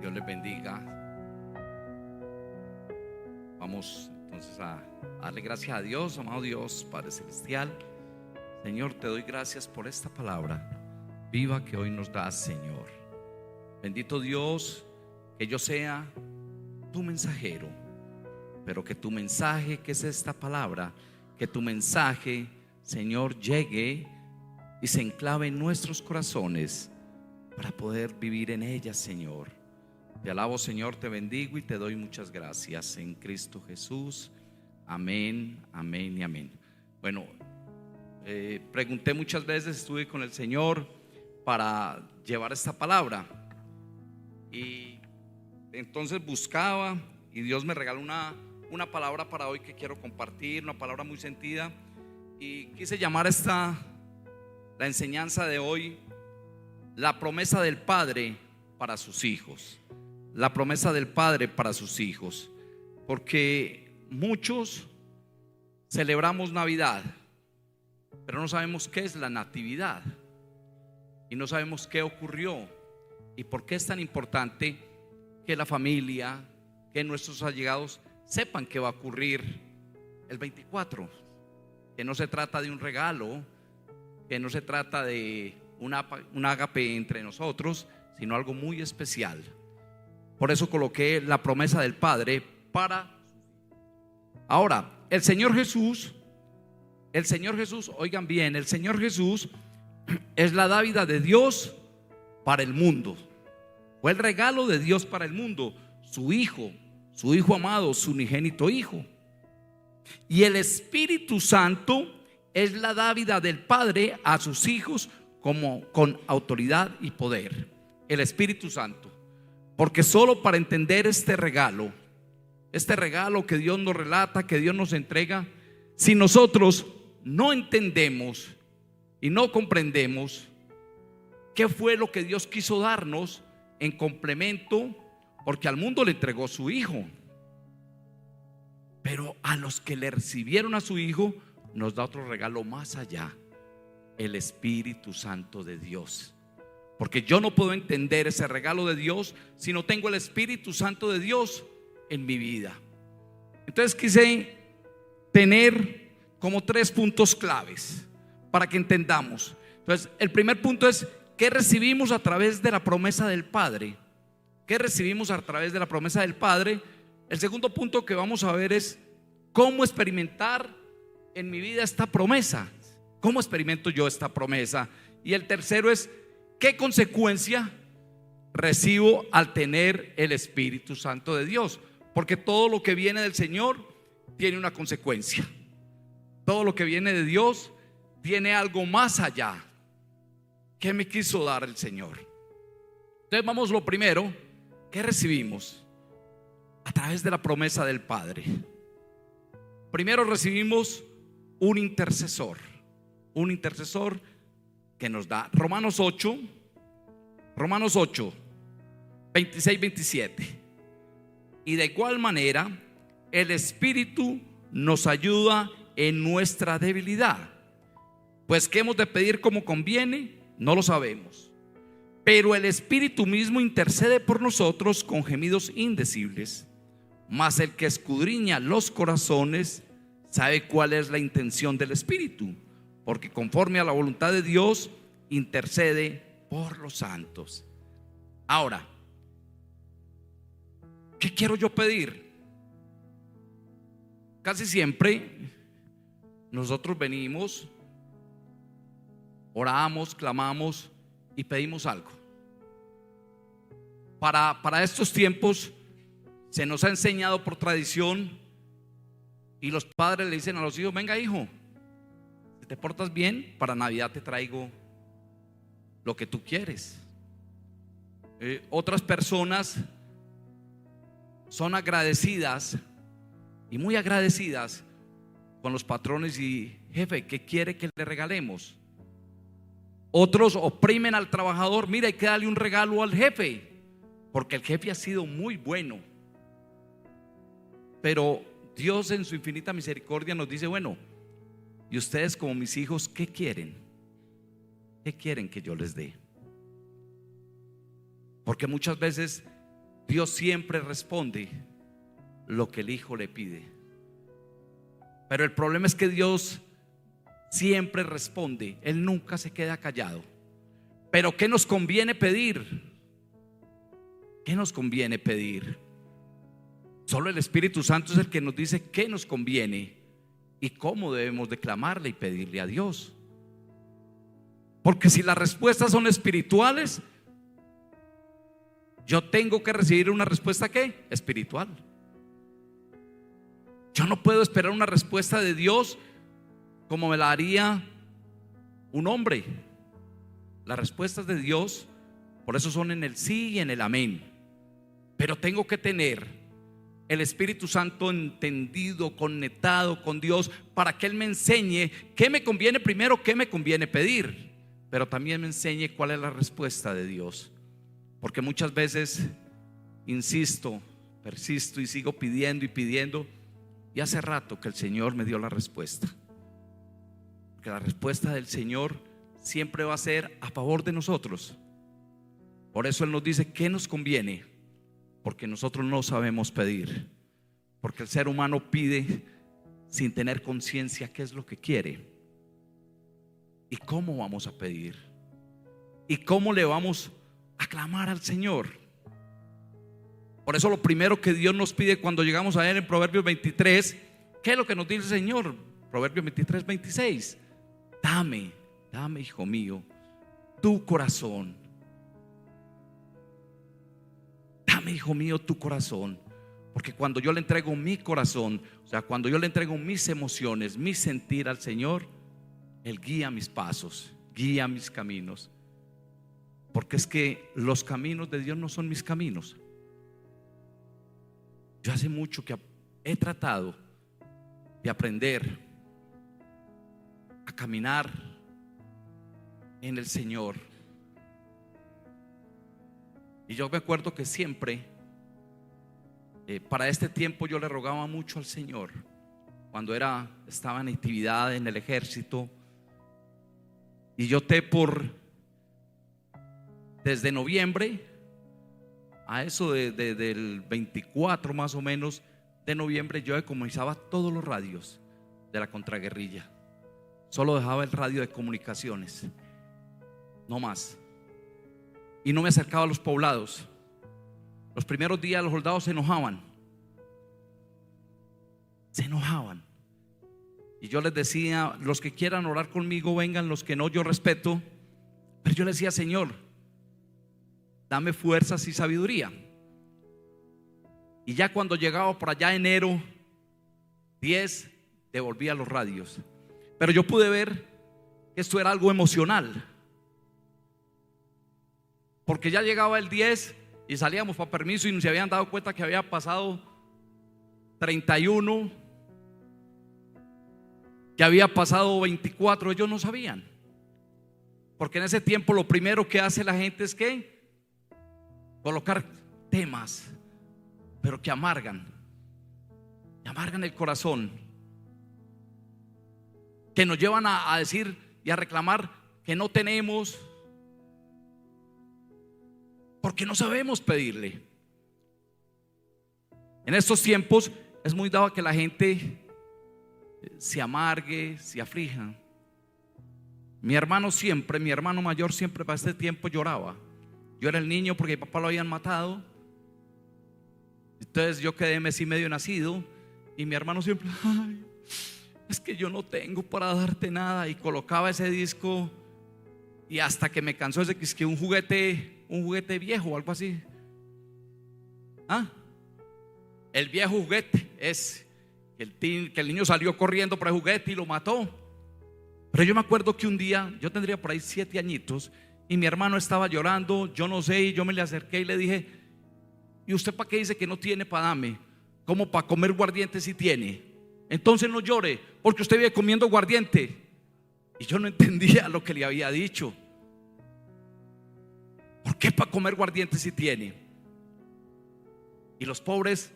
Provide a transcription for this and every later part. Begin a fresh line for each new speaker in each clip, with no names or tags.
Dios les bendiga. Vamos entonces a darle gracias a Dios. Amado Dios, Padre Celestial, Señor, te doy gracias por esta palabra viva que hoy nos das, Señor. Bendito Dios, que yo sea tu mensajero, pero que tu mensaje, que es esta palabra, que tu mensaje, Señor, llegue y se enclave en nuestros corazones para poder vivir en ella, Señor. Te alabo, Señor, te bendigo y te doy muchas gracias en Cristo Jesús. Amén, amén y amén. Bueno, pregunté muchas veces, estuve con el Señor para llevar esta palabra y entonces buscaba y Dios me regaló una palabra para hoy que quiero compartir, una palabra muy sentida, y quise llamar la enseñanza de hoy: la promesa del Padre para sus hijos. La promesa del Padre para sus hijos. Porque muchos celebramos Navidad, pero no sabemos qué es la natividad y no sabemos qué ocurrió y por qué es tan importante que la familia, que nuestros allegados sepan qué va a ocurrir el 24. Que no se trata de un regalo, que no se trata de un ágape entre nosotros, sino algo muy especial. Por eso coloqué la promesa del Padre para. Ahora, el Señor Jesús, oigan bien, el Señor Jesús es la dávida de Dios para el mundo. Fue el regalo de Dios para el mundo, su Hijo amado, su unigénito Hijo. Y el Espíritu Santo es la dávida del Padre a sus hijos como con autoridad y poder. El Espíritu Santo. Porque solo para entender este regalo que Dios nos relata, que Dios nos entrega, si nosotros no entendemos y no comprendemos qué fue lo que Dios quiso darnos en complemento, porque al mundo le entregó su Hijo, pero a los que le recibieron a su Hijo nos da otro regalo más allá: el Espíritu Santo de Dios. Porque yo no puedo entender ese regalo de Dios si no tengo el Espíritu Santo de Dios en mi vida. Entonces quise tener como 3 puntos claves para que entendamos. Entonces, el primer punto es: ¿qué recibimos a través de la promesa del Padre? ¿Qué recibimos a través de la promesa del Padre? El segundo punto que vamos a ver es: ¿cómo experimentar en mi vida esta promesa? ¿Cómo experimento yo esta promesa? Y el tercero es: ¿qué consecuencia recibo al tener el Espíritu Santo de Dios? Porque todo lo que viene del Señor tiene una consecuencia. Todo lo que viene de Dios tiene algo más allá. ¿Qué me quiso dar el Señor? Entonces vamos, lo primero, ¿qué recibimos a través de la promesa del Padre? Primero recibimos un intercesor que nos da Romanos 8, 26, 27. Y de igual manera el Espíritu nos ayuda en nuestra debilidad, pues ¿qué hemos de pedir como conviene? No lo sabemos, pero el Espíritu mismo intercede por nosotros con gemidos indecibles. Mas el que escudriña los corazones sabe cuál es la intención del Espíritu, porque conforme a la voluntad de Dios intercede por los santos. Ahora, ¿qué quiero yo pedir? Casi siempre nosotros venimos, oramos, clamamos y pedimos algo. Para estos tiempos se nos ha enseñado por tradición, y los padres le dicen a los hijos: venga, hijo, si te portas bien, para Navidad te traigo lo que tú quieres. Otras personas son agradecidas y muy agradecidas con los patrones y: jefe, ¿qué quiere que le regalemos? Otros oprimen al trabajador: mira, hay que darle un regalo al jefe, porque el jefe ha sido muy bueno. Pero Dios en su infinita misericordia nos dice: bueno, y ustedes como mis hijos, ¿qué quieren? ¿Qué quieren que yo les dé? Porque muchas veces Dios siempre responde lo que el Hijo le pide. Pero el problema es que Dios siempre responde, Él nunca se queda callado. Pero ¿qué nos conviene pedir? ¿Qué nos conviene pedir? Solo el Espíritu Santo es el que nos dice qué nos conviene y cómo debemos declamarle y pedirle a Dios. Porque si las respuestas son espirituales, yo tengo que recibir una respuesta ¿qué? Espiritual. Yo no puedo esperar una respuesta de Dios como me la haría un hombre. Las respuestas de Dios, por eso son en el sí y en el amén. Pero tengo que tener el Espíritu Santo entendido, conectado con Dios, para que Él me enseñe qué me conviene primero, qué me conviene pedir, pero también me enseñe cuál es la respuesta de Dios. Porque muchas veces insisto, persisto y sigo pidiendo y pidiendo, y hace rato que el Señor me dio la respuesta. Porque la respuesta del Señor siempre va a ser a favor de nosotros. Por eso Él nos dice qué nos conviene, porque nosotros no sabemos pedir. Porque el ser humano pide sin tener conciencia qué es lo que quiere y cómo vamos a pedir y cómo le vamos a clamar al Señor. Por eso lo primero que Dios nos pide cuando llegamos a Él en Proverbios 23, ¿qué es lo que nos dice el Señor? Proverbios 23, 26. Dame, hijo mío, tu corazón. Dame, hijo mío, tu corazón. Porque cuando yo le entrego mi corazón, o sea, cuando yo le entrego mis emociones, mi sentir al Señor, Él guía mis pasos, guía mis caminos. Porque es que los caminos de Dios no son mis caminos. Yo hace mucho que he tratado de aprender a caminar en el Señor. Y yo me acuerdo que siempre para este tiempo yo le rogaba mucho al Señor. Cuando estaba en actividad en el ejército, y yo desde noviembre a eso del 24 más o menos de noviembre, yo comenzaba todos los radios de la contraguerrilla. Solo dejaba el radio de comunicaciones, no más. Y no me acercaba a los poblados. Los primeros días los soldados se enojaban. Y yo les decía, los que quieran orar conmigo vengan, los que no yo respeto. Pero yo les decía, Señor, dame fuerzas y sabiduría. Y ya cuando llegaba por allá enero 10, devolvía los radios. Pero yo pude ver que esto era algo emocional, porque ya llegaba el 10 y salíamos para permiso y nos habían dado cuenta que había pasado 31, que había pasado 24. Ellos no sabían, porque en ese tiempo lo primero que hace la gente es que colocar temas, pero que amargan el corazón, que nos llevan a decir y a reclamar que no tenemos, porque no sabemos pedirle. En estos tiempos es muy dado que la gente se amargue, se aflija. Mi hermano mayor siempre para este tiempo lloraba. Yo era el niño porque mi papá lo habían matado. Entonces yo quedé mes y medio nacido. Y mi hermano siempre, ay, es que yo no tengo para darte nada. Y colocaba ese disco. Y hasta que me cansó ese, que un juguete viejo o algo así. El viejo juguete es que el niño salió corriendo por el juguete y lo mató. Pero yo me acuerdo que un día, yo tendría por ahí 7 añitos, y mi hermano estaba llorando, yo no sé, y yo me le acerqué y le dije, ¿y usted para qué dice que no tiene para darme? ¿Cómo para comer guardiente si tiene? Entonces no llore, porque usted vive comiendo guardiente. Y yo no entendía lo que le había dicho. ¿Por qué para comer guardiente si tiene? Y los pobres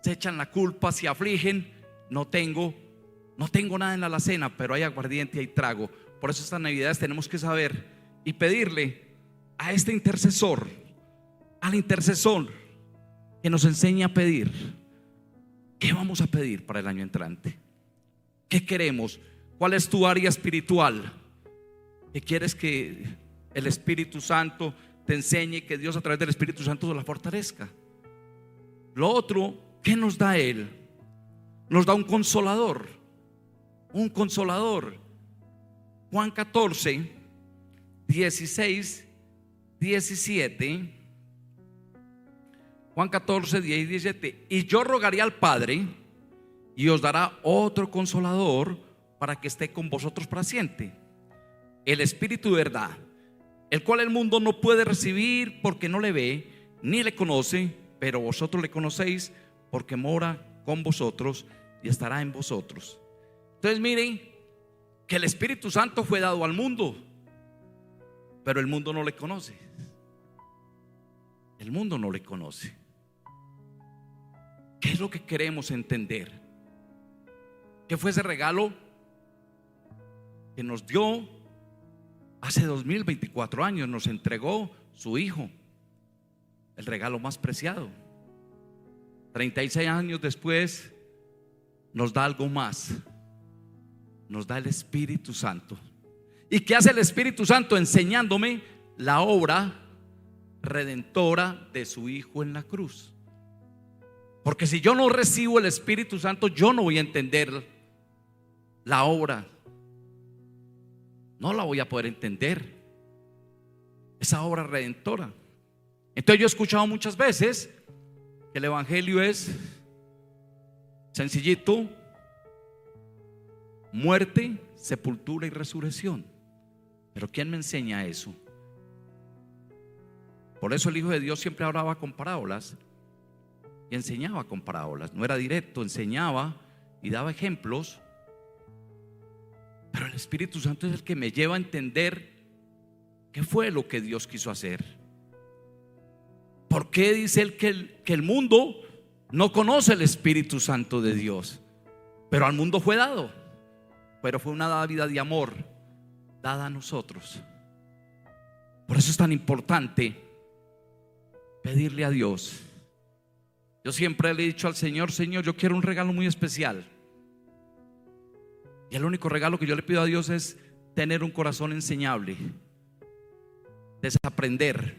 se echan la culpa, se afligen. No tengo nada en la alacena, pero hay aguardiente y hay trago. Por eso estas navidades tenemos que saber y pedirle a este intercesor, al intercesor, que nos enseñe a pedir. ¿Qué vamos a pedir para el año entrante? ¿Qué queremos? ¿Cuál es tu área espiritual? ¿Qué quieres que el Espíritu Santo te enseñe, que Dios a través del Espíritu Santo la fortalezca? Lo otro, ¿qué nos da Él? Nos da un consolador. Un consolador. Juan 14, 16, 17. Juan 14, 10 y 17. Y yo rogaré al Padre, y os dará otro consolador, para que esté con vosotros para siempre, el Espíritu de verdad, el cual el mundo no puede recibir, porque no le ve ni le conoce, pero vosotros le conocéis, porque mora con vosotros y estará en vosotros. Entonces miren que el Espíritu Santo fue dado al mundo, pero el mundo no le conoce. El mundo no le conoce. ¿Qué es lo que queremos entender? ¿Qué fue ese regalo que nos dio hace 2024 años? Nos entregó su Hijo, el regalo más preciado. 36 años después nos da algo más. Nos da el Espíritu Santo. ¿Y qué hace el Espíritu Santo? Enseñándome la obra redentora de su Hijo en la cruz. Porque si yo no recibo el Espíritu Santo, yo no voy a entender la obra. No la voy a poder entender, esa obra redentora. Entonces yo he escuchado muchas veces que el evangelio es sencillito: muerte, sepultura y resurrección. Pero ¿quién me enseña eso? Por eso el Hijo de Dios siempre hablaba con parábolas y enseñaba con parábolas. No era directo, enseñaba y daba ejemplos. Pero el Espíritu Santo es el que me lleva a entender qué fue lo que Dios quiso hacer. ¿Por qué dice él que el mundo no conoce el Espíritu Santo de Dios? Pero al mundo fue dado. Pero fue una vida de amor dada a nosotros. Por eso es tan importante pedirle a Dios. Yo siempre le he dicho al Señor: Señor, yo quiero un regalo muy especial. Y el único regalo que yo le pido a Dios es tener un corazón enseñable, desaprender.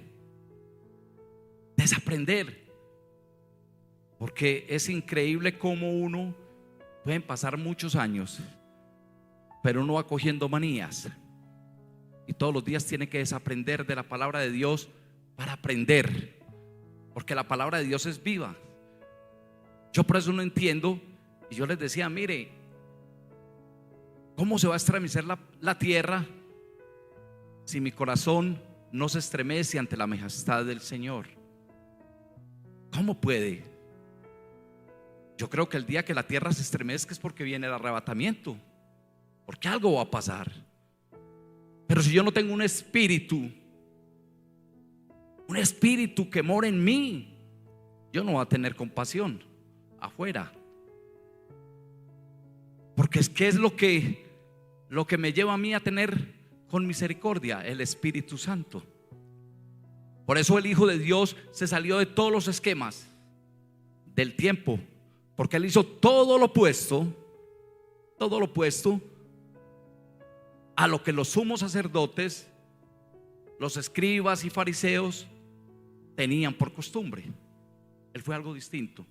Porque es increíble cómo uno pueden pasar muchos años, pero uno va cogiendo manías y todos los días tiene que desaprender de la palabra de Dios para aprender, porque la palabra de Dios es viva. Yo por eso no entiendo, y yo les decía: mire, ¿cómo se va a estremecer la tierra si mi corazón no se estremece ante la majestad del Señor? ¿Cómo puede? Yo creo que el día que la tierra se estremezca es porque viene el arrebatamiento, porque algo va a pasar. Pero si yo no tengo un espíritu que mora en mí, yo no voy a tener compasión afuera. Porque es que es lo que me lleva a mí a tener con misericordia el Espíritu Santo. Por eso el Hijo de Dios se salió de todos los esquemas del tiempo, porque Él hizo todo lo opuesto a lo que los sumos sacerdotes, los escribas y fariseos tenían por costumbre. Él fue algo distinto.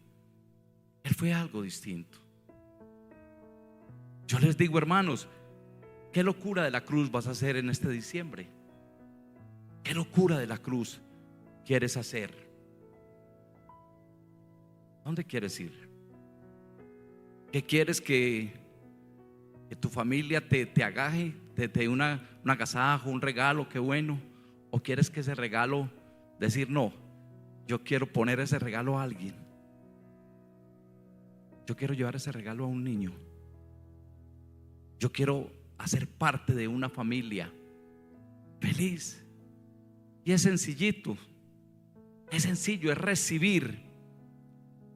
Yo les digo, hermanos, ¿qué locura de la cruz vas a hacer en este diciembre? ¿Qué locura de la cruz quieres hacer? ¿Dónde quieres ir? ¿Qué quieres que tu familia te agaje, te dé un agasajo, un regalo? Qué bueno. ¿O quieres que ese regalo, decir: no, yo quiero poner ese regalo a alguien? Yo quiero llevar ese regalo a un niño. Yo quiero hacer parte de una familia feliz. Y es sencillito, es sencillo, es recibir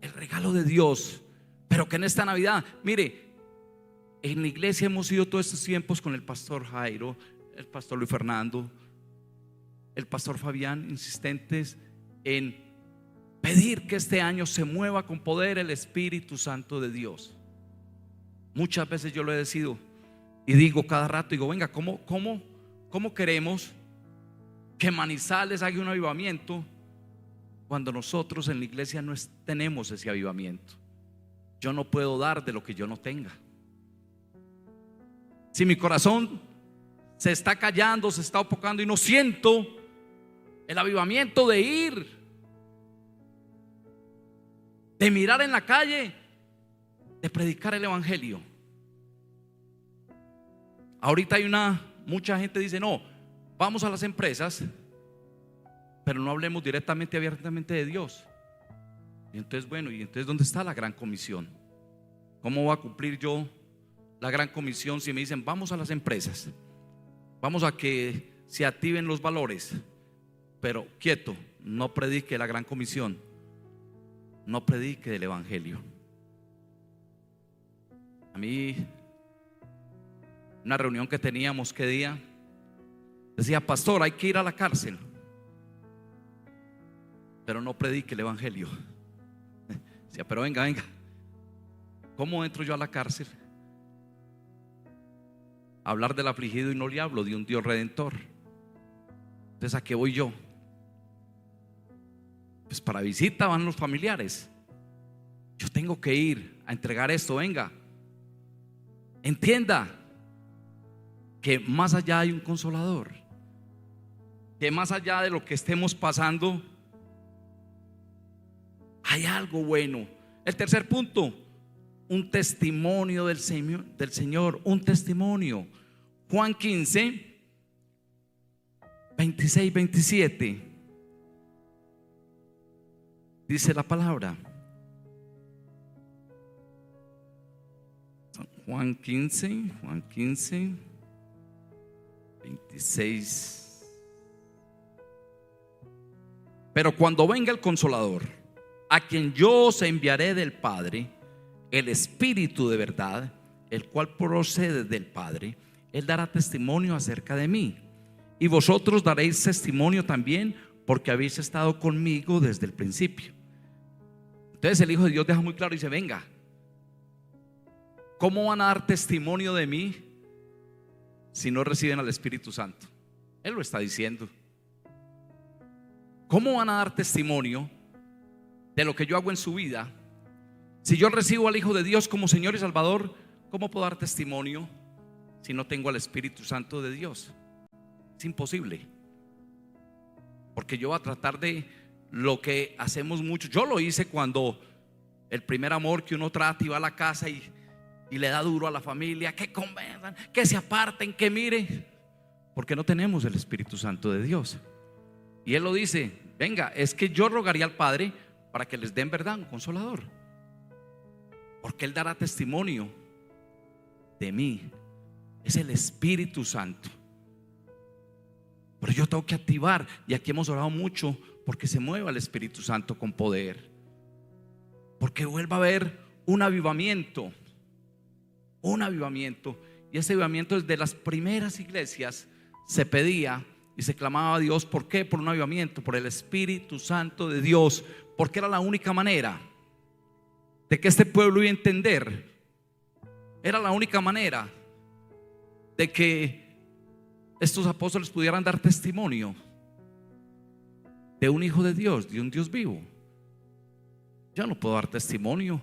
el regalo de Dios. Pero que en esta Navidad, mire, en la iglesia hemos ido todos estos tiempos con el pastor Jairo, el pastor Luis Fernando, el pastor Fabián, insistentes en pedir que este año se mueva con poder el Espíritu Santo de Dios. Muchas veces yo lo he decidido y digo cada rato, digo, venga, ¿cómo queremos que Manizales haga un avivamiento cuando nosotros en la iglesia no tenemos ese avivamiento? Yo no puedo dar de lo que yo no tenga. Si mi corazón se está callando, se está opacando y no siento el avivamiento de ir, de mirar en la calle, de predicar el evangelio. Ahorita hay mucha gente dice, no, vamos a las empresas, pero no hablemos directamente, abiertamente de Dios. Y entonces, bueno, ¿y entonces dónde está la gran comisión? ¿Cómo voy a cumplir yo la gran comisión si me dicen, vamos a las empresas, vamos a que se activen los valores, pero quieto, no predique la gran comisión, no predique el evangelio? A mí, una reunión que teníamos, ¿qué día? Decía, pastor, hay que ir a la cárcel, pero no predique el evangelio. Decía, pero venga, ¿cómo entro yo a la cárcel? Hablar del afligido y no le hablo de un Dios redentor. Entonces, ¿a qué voy yo? Pues para visita van los familiares. Yo tengo que ir a entregar esto. Venga, entienda que más allá hay un consolador, que más allá de lo que estemos pasando hay algo bueno. El tercer punto, un testimonio del Señor, un testimonio. Juan 15, 26, 27 dice la palabra. Juan 15, 26. Pero cuando venga el Consolador, a quien yo os enviaré del Padre, el Espíritu de verdad, el cual procede del Padre, Él dará testimonio acerca de mí. Y vosotros daréis testimonio también, porque habéis estado conmigo desde el principio. Entonces el Hijo de Dios deja muy claro y dice, venga, ¿cómo van a dar testimonio de mí si no reciben al Espíritu Santo? Él lo está diciendo. ¿Cómo van a dar testimonio de lo que yo hago en su vida si yo recibo al Hijo de Dios como Señor y Salvador? ¿Cómo puedo dar testimonio si no tengo al Espíritu Santo de Dios? Es imposible. Porque yo voy a tratar de lo que hacemos mucho. Yo lo hice cuando el primer amor que uno trata y va a la casa y le da duro a la familia, que convengan, que se aparten, que mire, porque no tenemos el Espíritu Santo de Dios. Y Él lo dice, venga, es que yo rogaría al Padre para que les den verdad, un consolador, porque Él dará testimonio de mí. Es el Espíritu Santo. Pero yo tengo que activar, y aquí hemos orado mucho porque se mueva el Espíritu Santo con poder, porque vuelva a haber un avivamiento. Un avivamiento. Y ese avivamiento desde las primeras iglesias se pedía y se clamaba a Dios. ¿Por qué? Por un avivamiento, por el Espíritu Santo de Dios, porque era la única manera de que este pueblo iba a entender. Era la única manera de que estos apóstoles pudieran dar testimonio de un Hijo de Dios, de un Dios vivo. Yo no puedo dar testimonio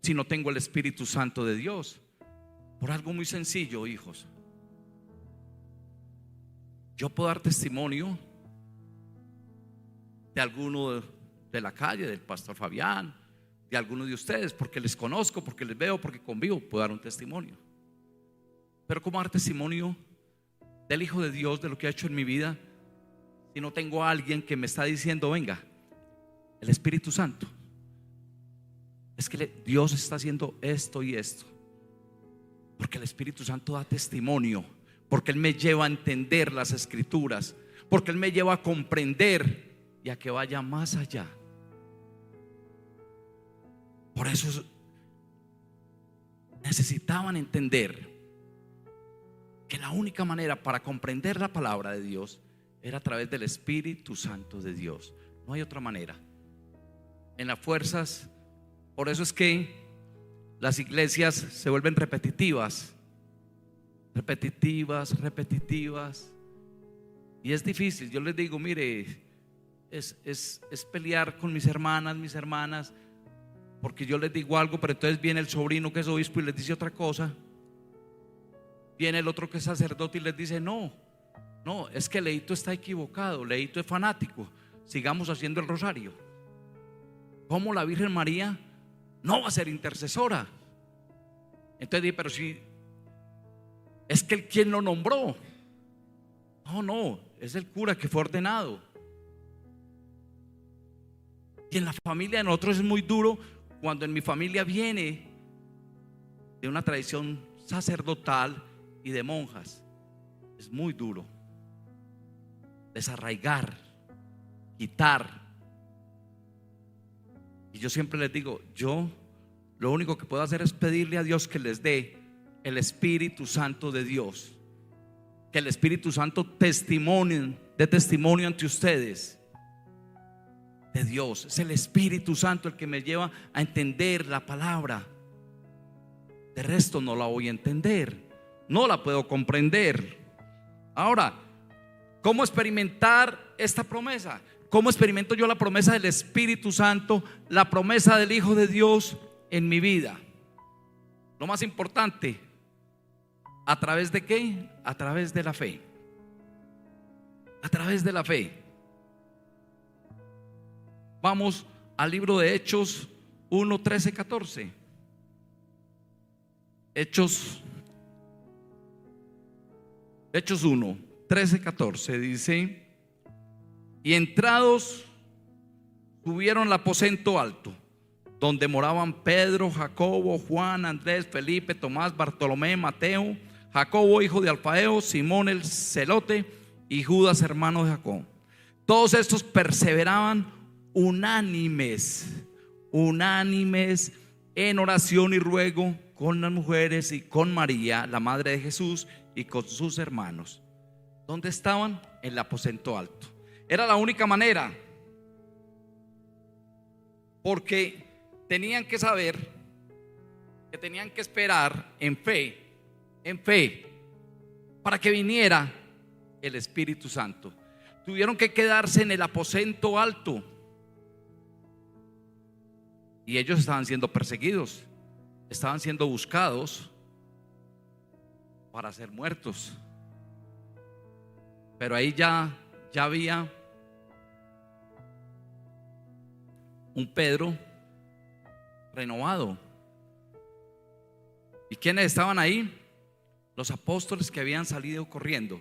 si no tengo el Espíritu Santo de Dios. Por algo muy sencillo, hijos. Yo puedo dar testimonio de alguno de la calle, del pastor Fabián, de alguno de ustedes, porque les conozco, porque les veo, porque convivo. Puedo dar un testimonio. Pero ¿cómo dar testimonio del Hijo de Dios, de lo que ha hecho en mi vida, si no tengo a alguien que me está diciendo, venga, el Espíritu Santo, es que Dios está haciendo esto y esto? Porque el Espíritu Santo da testimonio, porque Él me lleva a entender las Escrituras, porque Él me lleva a comprender y a que vaya más allá. Por eso necesitaban entender que la única manera para comprender la palabra de Dios era a través del Espíritu Santo de Dios. No hay otra manera. en las fuerzas. Por eso es que las iglesias se vuelven repetitivas, repetitivas, repetitivas. Y es difícil. Yo les digo, mire, es pelear con mis hermanas, porque yo les digo algo, pero entonces viene el sobrino que es obispo y les dice otra cosa. Viene el otro que es sacerdote y les dice no, es que Leito está equivocado, Leito es fanático, sigamos haciendo el rosario. ¿Cómo la Virgen María no va a ser intercesora? Entonces dije, pero si es que el quien lo nombró. No, es el cura que fue ordenado. Y en la familia de nosotros es muy duro cuando en mi familia viene de una tradición sacerdotal y de monjas. Es muy duro desarraigar, quitar. Y yo siempre les digo, yo lo único que puedo hacer es pedirle a Dios que les dé el Espíritu Santo de Dios, que el Espíritu Santo dé testimonio ante ustedes de Dios. Es el Espíritu Santo el que me lleva a entender la palabra. De resto no la voy a entender, no la puedo comprender. Ahora, ¿cómo experimentar esta promesa? ¿Cómo experimento yo la promesa del Espíritu Santo, la promesa del Hijo de Dios en mi vida? Lo más importante, ¿a través de qué? A través de la fe. A través de la fe. Vamos al libro de Hechos 1, 13, 14. Hechos 1, 13, 14 dice: y entrados subieron al aposento alto, donde moraban Pedro, Jacobo, Juan, Andrés, Felipe, Tomás, Bartolomé, Mateo, Jacobo hijo de Alfeo, Simón el celote y Judas hermano de Jacob. Todos estos perseveraban unánimes en oración y ruego con las mujeres y con María, la madre de Jesús, y con sus hermanos. ¿Dónde estaban? En el aposento alto. Era la única manera, porque tenían que saber que tenían que esperar en fe, para que viniera el Espíritu Santo. Tuvieron que quedarse en el aposento alto. Y ellos estaban siendo perseguidos, estaban siendo buscados para ser muertos. Pero ahí ya había un Pedro renovado. ¿Y quiénes estaban ahí? Los apóstoles que habían salido corriendo,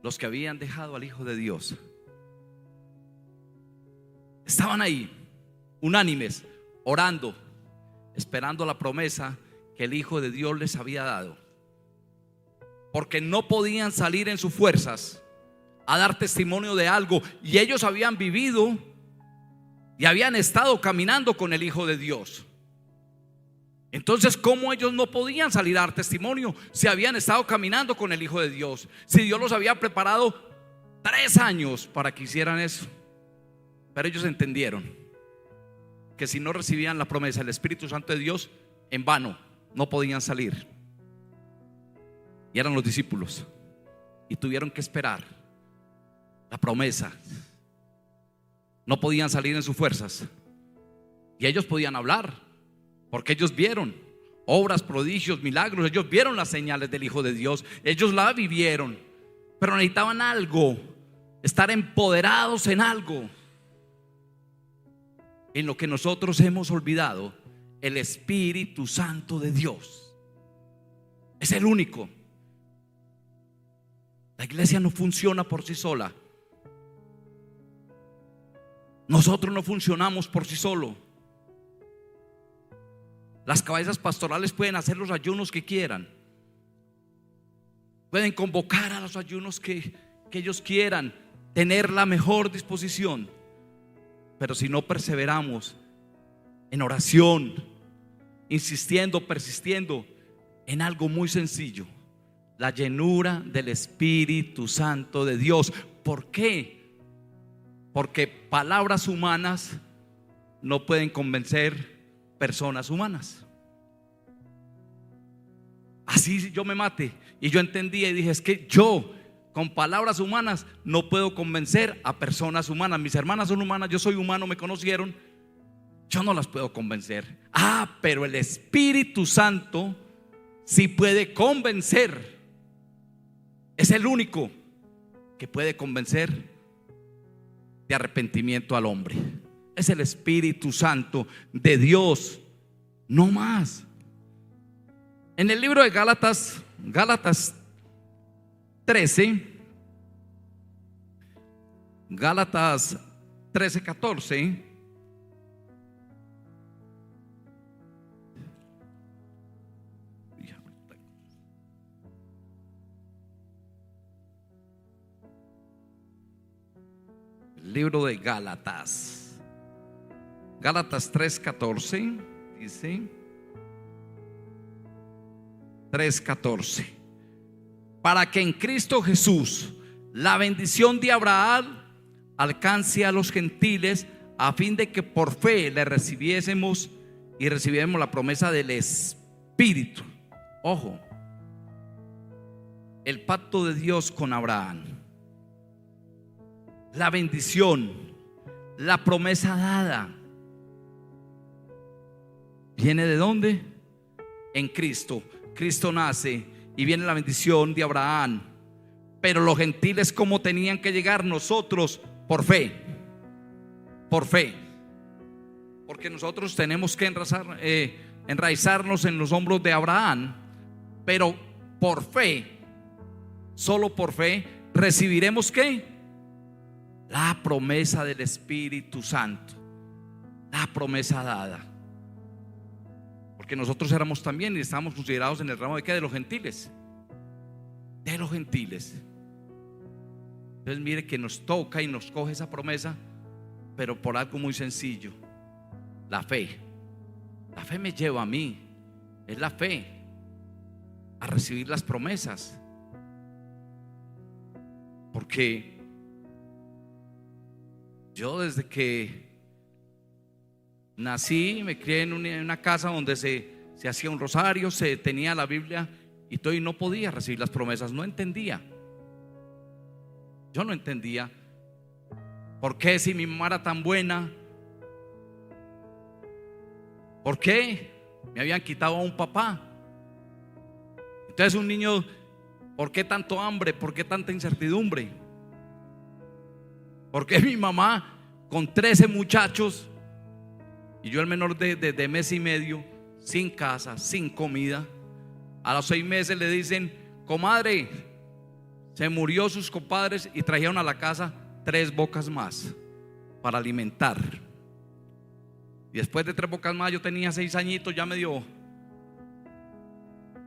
los que habían dejado al Hijo de Dios. Estaban ahí, unánimes, orando, esperando la promesa que el Hijo de Dios les había dado. Porque no podían salir en sus fuerzas a dar testimonio de algo, y ellos habían vivido y habían estado caminando con el Hijo de Dios. Entonces, ¿cómo ellos no podían salir a dar testimonio si habían estado caminando con el Hijo de Dios? Si Dios los había preparado 3 años para que hicieran eso. Pero ellos entendieron que si no recibían la promesa del Espíritu Santo de Dios, en vano no podían salir. Y eran los discípulos, y tuvieron que esperar la promesa. No podían salir en sus fuerzas, y ellos podían hablar, porque ellos vieron obras, prodigios, milagros. Ellos vieron las señales del Hijo de Dios, ellos la vivieron. Pero necesitaban algo, estar empoderados en algo, en lo que nosotros hemos olvidado: el Espíritu Santo de Dios. Es el único. La iglesia no funciona por sí sola. Nosotros no funcionamos por sí solos. Las cabezas pastorales pueden hacer los ayunos que quieran, pueden convocar a los ayunos que ellos quieran, tener la mejor disposición. Pero si no perseveramos en oración, insistiendo, persistiendo en algo muy sencillo: la llenura del Espíritu Santo de Dios. ¿Por qué? Porque palabras humanas no pueden convencer personas humanas. Así yo me mate. Y yo entendía y dije, es que yo con palabras humanas no puedo convencer a personas humanas. Mis hermanas son humanas, yo soy humano, me conocieron. Yo no las puedo convencer. Pero el Espíritu Santo sí puede convencer. Es el único que puede convencer de arrepentimiento al hombre. Es el Espíritu Santo de Dios, no más. En el libro de Gálatas 13, Gálatas 13, 14. El libro de Gálatas 3, 14 dice 3:14: para que en Cristo Jesús la bendición de Abraham alcance a los gentiles, a fin de que por fe le recibiésemos y recibiéramos la promesa del Espíritu. Ojo, el pacto de Dios con Abraham, la bendición, la promesa dada, ¿viene de dónde? En Cristo. Cristo nace y viene la bendición de Abraham. Pero los gentiles, ¿cómo tenían que llegar? Nosotros por fe. Por fe. Porque nosotros tenemos que enraizarnos en los hombros de Abraham. Pero por fe, solo por fe, recibiremos ¿qué? La promesa del Espíritu Santo. La promesa dada. Porque nosotros éramos también y estábamos considerados en el ramo de ¿qué? De los gentiles. De los gentiles. Entonces mire que nos toca y nos coge esa promesa, pero por algo muy sencillo: la fe. La fe me lleva a mí, es la fe, a recibir las promesas. Porque yo desde que nací, me crié en una casa donde se hacía un rosario, se tenía la Biblia y todo, y no podía recibir las promesas. No entendía. Yo no entendía por qué, si mi mamá era tan buena, por qué me habían quitado a un papá. Entonces un niño, ¿por qué tanto hambre? ¿Por qué tanta incertidumbre? ¿Por qué mi mamá con 13 muchachos y yo el menor de mes y medio, sin casa, sin comida? A los 6 meses le dicen: comadre, se murió sus compadres, y trajeron a la casa 3 bocas más para alimentar. Y después de 3 bocas más, yo tenía 6 añitos, ya medio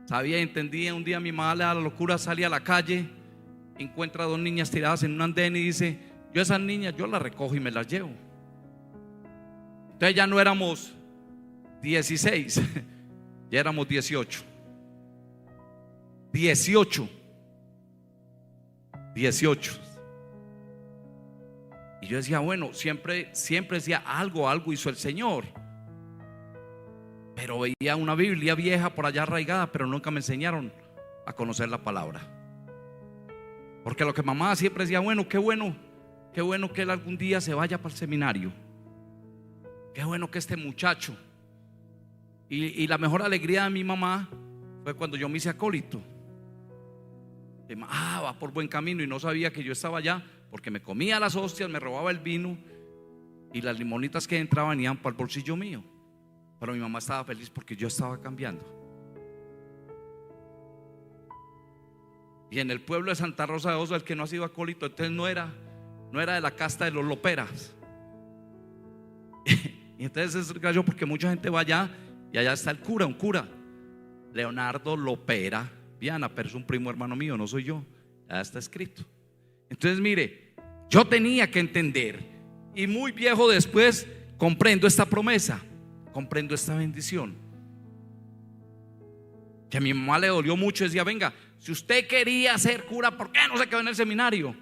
sabía y entendía. Un día mi mamá le da la locura, sale a la calle, encuentra 2 niñas tiradas en un andén y dice: yo esas niñas yo las recojo y me las llevo. Entonces ya no éramos 16, ya éramos 18. 18. Y yo decía, bueno, siempre decía, algo hizo el Señor. Pero veía una Biblia vieja por allá arraigada, pero nunca me enseñaron a conocer la palabra. Porque lo que mamá siempre decía: bueno, qué bueno que él algún día se vaya para el seminario. Qué bueno que este muchacho. Y la mejor alegría de mi mamá fue cuando yo me hice acólito. Va por buen camino, y no sabía que yo estaba allá, porque me comía las hostias, me robaba el vino, y las limonitas que entraban iban para el bolsillo mío. Pero mi mamá estaba feliz porque yo estaba cambiando. Y en el pueblo de Santa Rosa de Osos, el que no ha sido acólito, entonces no era de la casta de los loperas. Y entonces es gallo, porque mucha gente va allá y allá está el cura, un cura, Leonardo Lopera Viana, pero es un primo hermano mío, no soy yo. Ya está escrito. Entonces mire, yo tenía que entender, y muy viejo después comprendo esta promesa, comprendo esta bendición. Que a mi mamá le dolió mucho. Decía: venga, si usted quería ser cura, ¿por qué no se quedó en el seminario?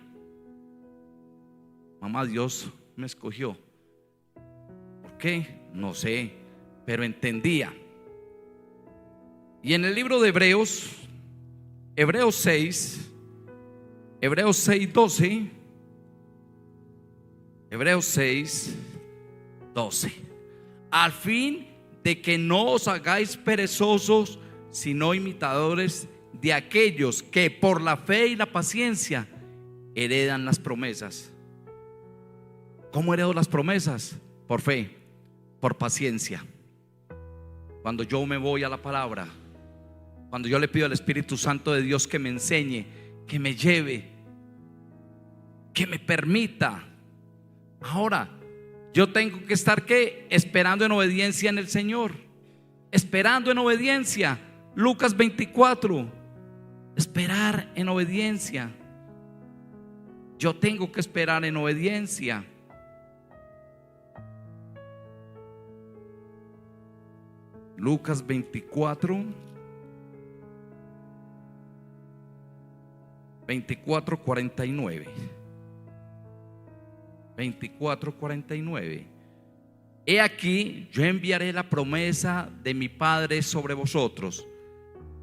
Mamá, Dios me escogió qué? No sé, pero entendía. Y en el libro de Hebreos 6, 12, Hebreos 6, 12. Al fin de que no os hagáis perezosos, sino imitadores de aquellos que por la fe y la paciencia heredan las promesas. ¿Cómo heredo las promesas? Por fe, por paciencia. Cuando yo me voy a la palabra, cuando yo le pido al Espíritu Santo de Dios que me enseñe, que me lleve, que me permita. Ahora, yo tengo que estar ¿qué? Esperando en obediencia en el Señor. Esperando en obediencia. Lucas 24. Esperar en obediencia. Yo tengo que esperar en obediencia. Lucas 24, 49. 49. He aquí, yo enviaré la promesa de mi Padre sobre vosotros,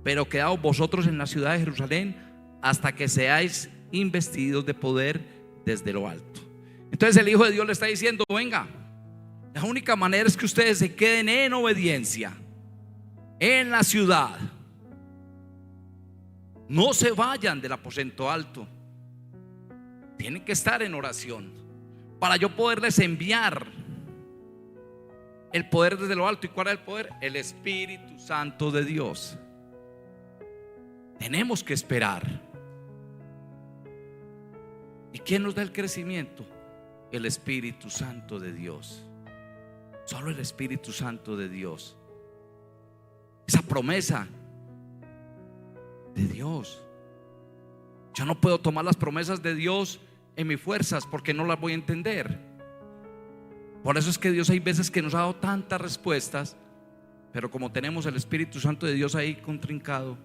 pero quedaos vosotros en la ciudad de Jerusalén hasta que seáis investidos de poder desde lo alto. Entonces el Hijo de Dios le está diciendo: venga, la única manera es que ustedes se queden en obediencia en la ciudad. No se vayan del aposento alto. Tienen que estar en oración para yo poderles enviar el poder desde lo alto. ¿Y cuál es el poder? El Espíritu Santo de Dios. Tenemos que esperar. ¿Y quién nos da el crecimiento? El Espíritu Santo de Dios. Solo el Espíritu Santo de Dios. Esa promesa de Dios. Yo no puedo tomar las promesas de Dios en mis fuerzas porque no las voy a entender. Por eso es que Dios hay veces que nos ha dado tantas respuestas, pero como tenemos el Espíritu Santo de Dios ahí contrincado,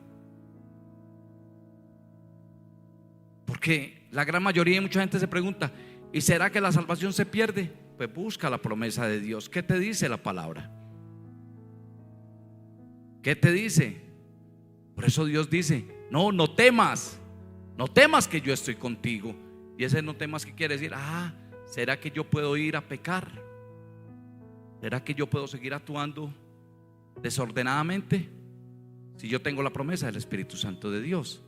porque la gran mayoría y mucha gente se pregunta: ¿y será que la salvación se pierde? Pues busca la promesa de Dios. ¿Qué te dice la palabra? ¿Qué te dice? Por eso Dios dice: no temas, no temas que yo estoy contigo. Y ese no temas, ¿qué quiere decir? ¿Será que yo puedo ir a pecar? ¿Será que yo puedo seguir actuando desordenadamente? Si yo tengo la promesa del Espíritu Santo de Dios,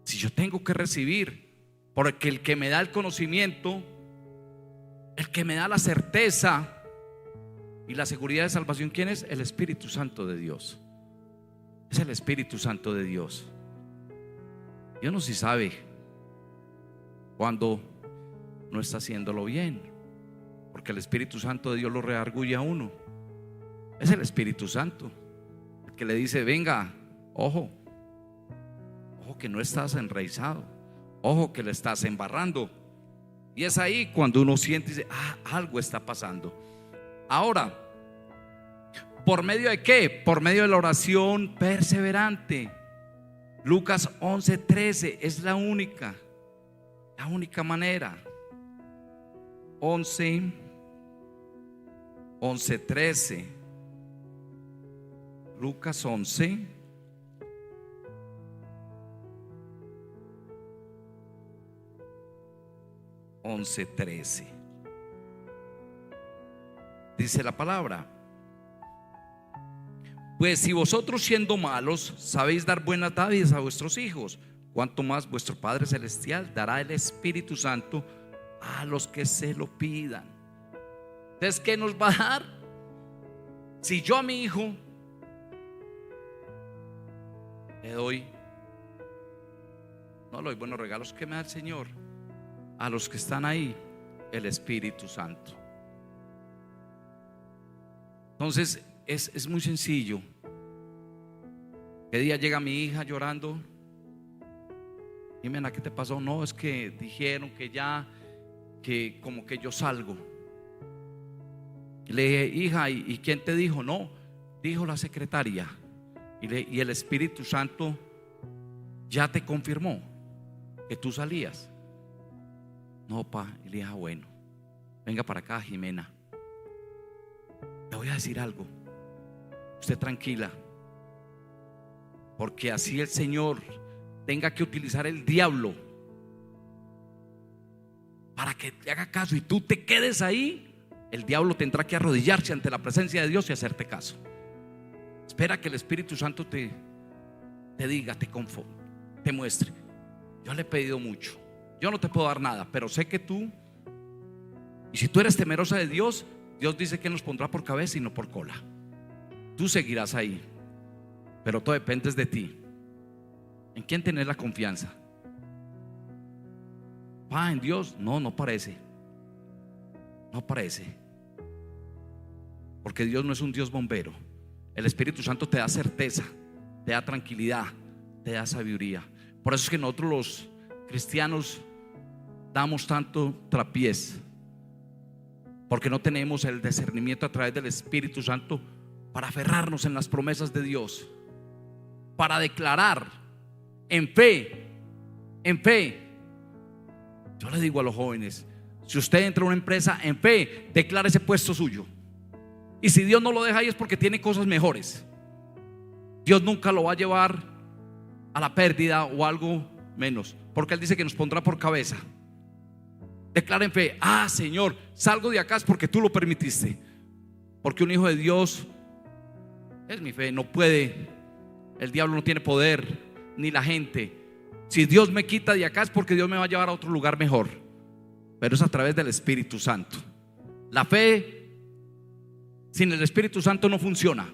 si yo tengo que recibir, porque el que me da el conocimiento, el que me da la certeza y la seguridad de salvación, ¿quién es? El Espíritu Santo de Dios. Es el Espíritu Santo de Dios. Yo no sé si sabe cuando no está haciéndolo bien, porque el Espíritu Santo de Dios lo redarguye a uno. Es el Espíritu Santo el que le dice: venga, ojo que no estás enraizado, ojo que le estás embarrando. Y es ahí cuando uno siente y dice: algo está pasando. Ahora, ¿por medio de qué? Por medio de la oración perseverante. Lucas 11:13 es la única manera. 11:13. Lucas 11:13. Dice la palabra: pues si vosotros, siendo malos, sabéis dar buenas dádivas a vuestros hijos, cuánto más vuestro Padre Celestial dará el Espíritu Santo a los que se lo pidan. Entonces, ¿qué nos va a dar? Si yo a mi hijo le doy, no le doy buenos regalos, ¿qué me da el Señor? A los que están ahí, el Espíritu Santo. Entonces es muy sencillo. ¿Qué día llega mi hija llorando? Jimena, ¿qué te pasó? No, es que dijeron que ya, que como que yo salgo. Y le dije: hija, ¿y quién te dijo? No, dijo la secretaria. Y el Espíritu Santo ya te confirmó que tú salías. No, pa. Y le dije: bueno, venga para acá, Jimena. voy a decir algo, usted tranquila, porque así el Señor tenga que utilizar el diablo para que te haga caso y tú te quedes ahí, el diablo tendrá que arrodillarse ante la presencia de Dios y hacerte caso. Espera que el Espíritu Santo te diga, te muestre. Yo le he pedido mucho, yo no te puedo dar nada, pero sé que tú, y si tú eres temerosa de Dios, Dios dice que nos pondrá por cabeza y no por cola. Tú seguirás ahí, pero todo depende de ti. ¿En quién tenés la confianza? ¿En Dios? No parece. No parece. Porque Dios no es un Dios bombero. El Espíritu Santo te da certeza, te da tranquilidad, te da sabiduría. Por eso es que nosotros los cristianos damos tanto traspiés, porque no tenemos el discernimiento a través del Espíritu Santo para aferrarnos en las promesas de Dios, para declarar en fe. Yo le digo a los jóvenes, si usted entra a una empresa en fe, declare ese puesto suyo. Y si Dios no lo deja ahí es porque tiene cosas mejores. Dios nunca lo va a llevar a la pérdida o algo menos, porque Él dice que nos pondrá por cabeza. Declara en fe: Señor, salgo de acá es porque tú lo permitiste. Porque un hijo de Dios, es mi fe, no puede, el diablo no tiene poder, ni la gente. Si Dios me quita de acá es porque Dios me va a llevar a otro lugar mejor, pero es a través del Espíritu Santo. La fe sin el Espíritu Santo no funciona,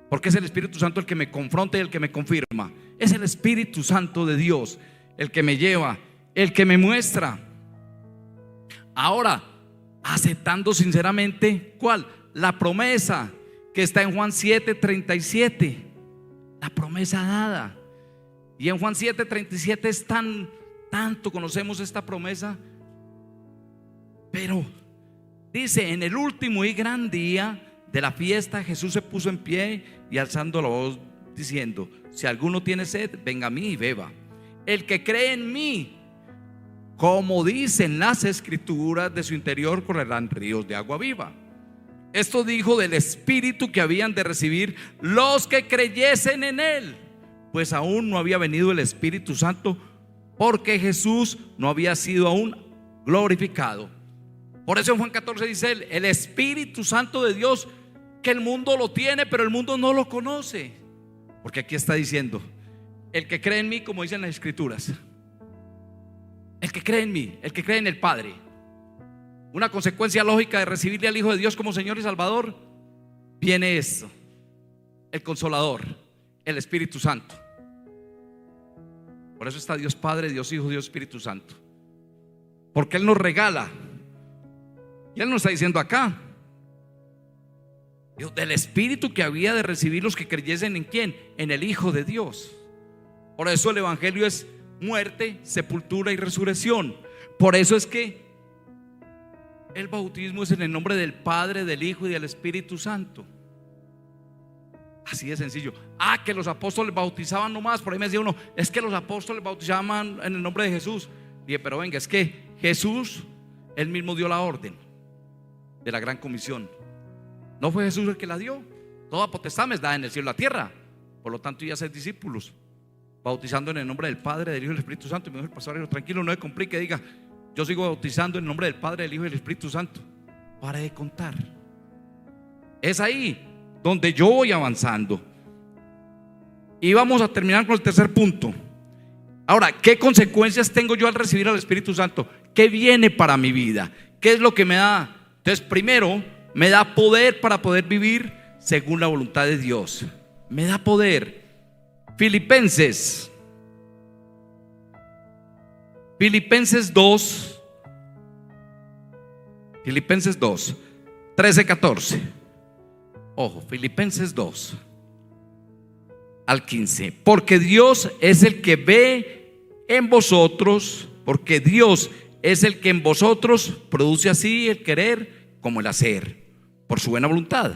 porque es el Espíritu Santo el que me confronta y el que me confirma. Es el Espíritu Santo de Dios el que me lleva, el que me muestra. Ahora, aceptando sinceramente, ¿cuál? La promesa que está en Juan 7:37, la promesa dada. Y en Juan 7:37 es tanto conocemos esta promesa, pero dice: en el último y gran día de la fiesta, Jesús se puso en pie y alzando la voz diciendo: si alguno tiene sed, venga a mí y beba. El que cree en mí, como dicen las escrituras, de su interior correrán ríos de agua viva. Esto dijo del Espíritu que habían de recibir los que creyesen en Él, pues aún no había venido el Espíritu Santo, porque Jesús no había sido aún glorificado. Por eso en Juan 14 dice él: el Espíritu Santo de Dios, que el mundo lo tiene, pero el mundo no lo conoce. Porque aquí está diciendo: el que cree en mí, como dicen las escrituras, el que cree en mí, el que cree en el Padre. Una consecuencia lógica de recibirle al Hijo de Dios como Señor y Salvador, viene esto: el Consolador, el Espíritu Santo. Por eso está Dios Padre, Dios Hijo, Dios Espíritu Santo, porque Él nos regala. Y Él nos está diciendo acá: del Espíritu que había de recibir los que creyesen en ¿quién? En el Hijo de Dios. Por eso el Evangelio es muerte, sepultura y resurrección. Por eso es que el bautismo es en el nombre del Padre, del Hijo y del Espíritu Santo. Así de sencillo. Que los apóstoles bautizaban nomás. Por ahí me decía uno: es que los apóstoles bautizaban en el nombre de Jesús. Dije: pero venga, es que Jesús, Él mismo dio la orden de la gran comisión. ¿No fue Jesús el que la dio? Toda potestad me es dada en el cielo y la tierra. Por lo tanto, ya ser discípulos, bautizando en el nombre del Padre, del Hijo y del Espíritu Santo. Y me dijo el pastor: tranquilo, no se complique, diga: yo sigo bautizando en el nombre del Padre, del Hijo y del Espíritu Santo. Para de contar. Es ahí donde yo voy avanzando. Y vamos a terminar con el tercer punto. Ahora, ¿qué consecuencias tengo yo al recibir al Espíritu Santo? ¿Qué viene para mi vida? ¿Qué es lo que me da? Entonces, primero, me da poder para poder vivir según la voluntad de Dios. Me da poder. Filipenses 2, 13-14. Ojo, Filipenses 2 al 15. Porque Dios es el que ve en vosotros, porque Dios es el que en vosotros produce así el querer como el hacer, por su buena voluntad.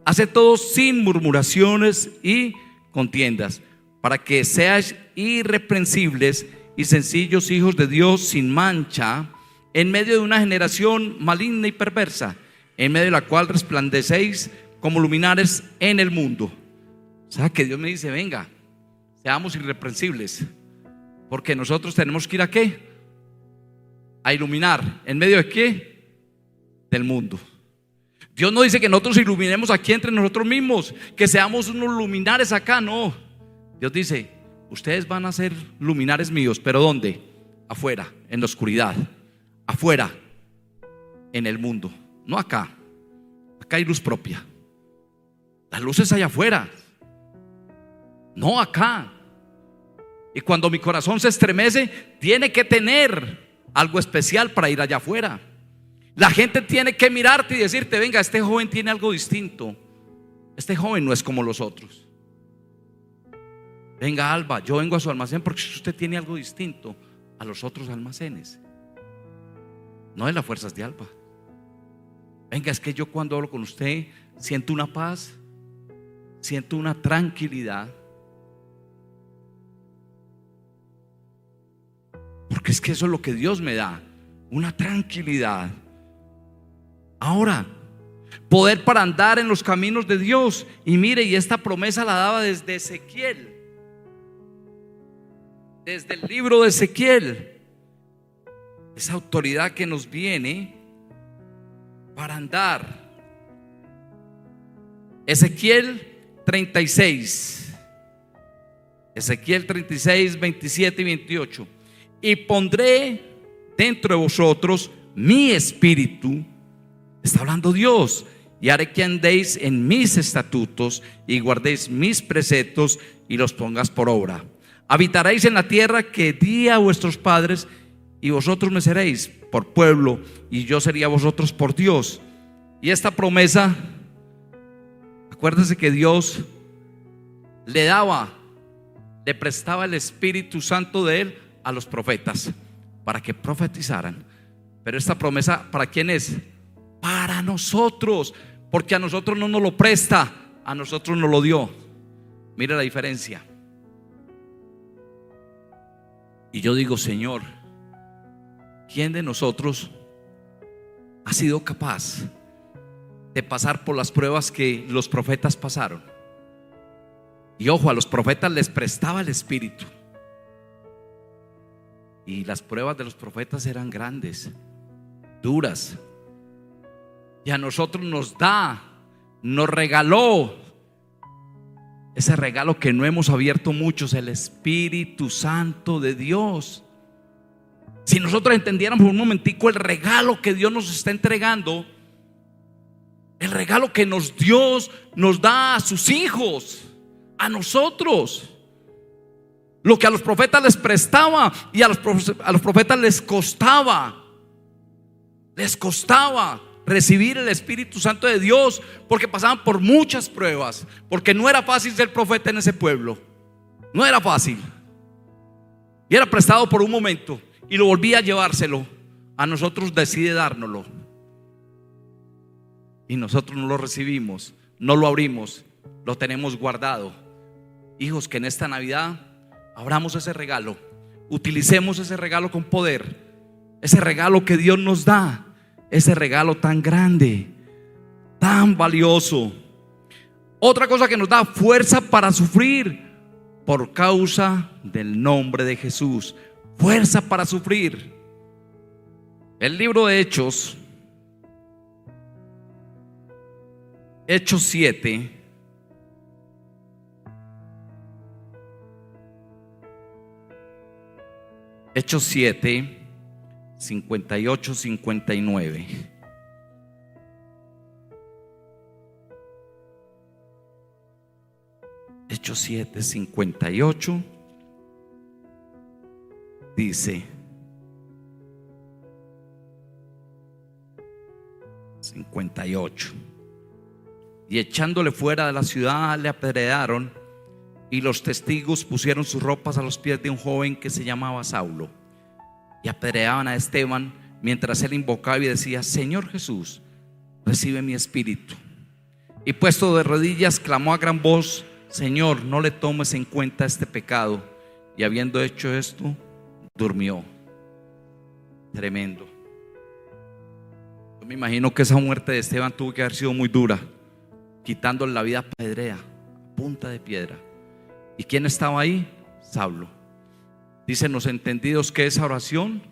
Hace todo sin murmuraciones y contiendas, para que seáis irreprensibles y sencillos hijos de Dios, sin mancha, en medio de una generación maligna y perversa, en medio de la cual resplandecéis como luminares en el mundo. O sea que Dios me dice: venga, seamos irreprensibles, porque nosotros tenemos que ir ¿a qué? A iluminar. ¿En medio de qué? Del mundo. Dios no dice que nosotros iluminemos aquí entre nosotros mismos, que seamos unos luminares acá, no. Dios dice: ustedes van a ser luminares míos, pero ¿dónde? Afuera, en la oscuridad. Afuera, en el mundo. No acá. Acá hay luz propia. La luz es allá afuera, no acá. Y cuando mi corazón se estremece, tiene que tener algo especial para ir allá afuera. La gente tiene que mirarte y decirte: venga, este joven tiene algo distinto. Este joven no es como los otros. Venga, Alba, yo vengo a su almacén porque usted tiene algo distinto a los otros almacenes. No es las fuerzas de Alba. Venga, es que yo cuando hablo con usted siento una paz, siento una tranquilidad. Porque es que eso es lo que Dios me da, una tranquilidad. Ahora, poder para andar en los caminos de Dios. Y mire, y esta promesa la daba desde Ezequiel, desde el libro de Ezequiel. Esa autoridad que nos viene para andar. Ezequiel 36, Ezequiel 36, 27 y 28. Y pondré dentro de vosotros mi espíritu, está hablando Dios, y haré que andéis en mis estatutos y guardéis mis preceptos y los pongas por obra. Habitaréis en la tierra que di a vuestros padres, y vosotros me seréis por pueblo, y yo sería a vosotros por Dios. Y esta promesa, acuérdense que Dios le prestaba el Espíritu Santo de Él a los profetas para que profetizaran. Pero esta promesa, ¿para quién es? Para nosotros, porque a nosotros no nos lo presta, a nosotros nos lo dio. Mira la diferencia. Y yo digo: Señor, ¿quién de nosotros ha sido capaz de pasar por las pruebas que los profetas pasaron? Y ojo, a los profetas les prestaba el Espíritu, y las pruebas de los profetas eran grandes, duras. Y a nosotros nos regaló ese regalo que no hemos abierto muchos, el Espíritu Santo de Dios. Si nosotros entendiéramos un momentico el regalo que Dios nos está entregando, el regalo que Dios nos da a sus hijos, a nosotros. Lo que a los profetas les prestaba y a los profetas les costaba recibir el Espíritu Santo de Dios, porque pasaban por muchas pruebas, porque no era fácil ser profeta en ese pueblo. No era fácil. Y era prestado por un momento y lo volvía a llevárselo. A nosotros decide dárnoslo, y nosotros no lo recibimos, no lo abrimos, lo tenemos guardado. Hijos, que en esta Navidad abramos ese regalo, utilicemos ese regalo con poder, ese regalo que Dios nos da, ese regalo tan grande, tan valioso. Otra cosa que nos da: fuerza para sufrir por causa del nombre de Jesús. Fuerza para sufrir. El libro de Hechos 7, Hechos 7, 58, 59. Hechos 7, 58 dice: 58. Y echándole fuera de la ciudad le apedrearon, y los testigos pusieron sus ropas a los pies de un joven que se llamaba Saulo, y apedreaban a Esteban mientras él invocaba y decía: Señor Jesús, recibe mi espíritu. Y puesto de rodillas clamó a gran voz: Señor, no le tomes en cuenta este pecado. Y habiendo hecho esto, durmió. Tremendo. Yo Me imagino que esa muerte de Esteban tuvo que haber sido muy dura, quitándole la vida a pedrea, a punta de piedra. ¿Y quién estaba ahí? Saulo. Dicen los entendidos que esa oración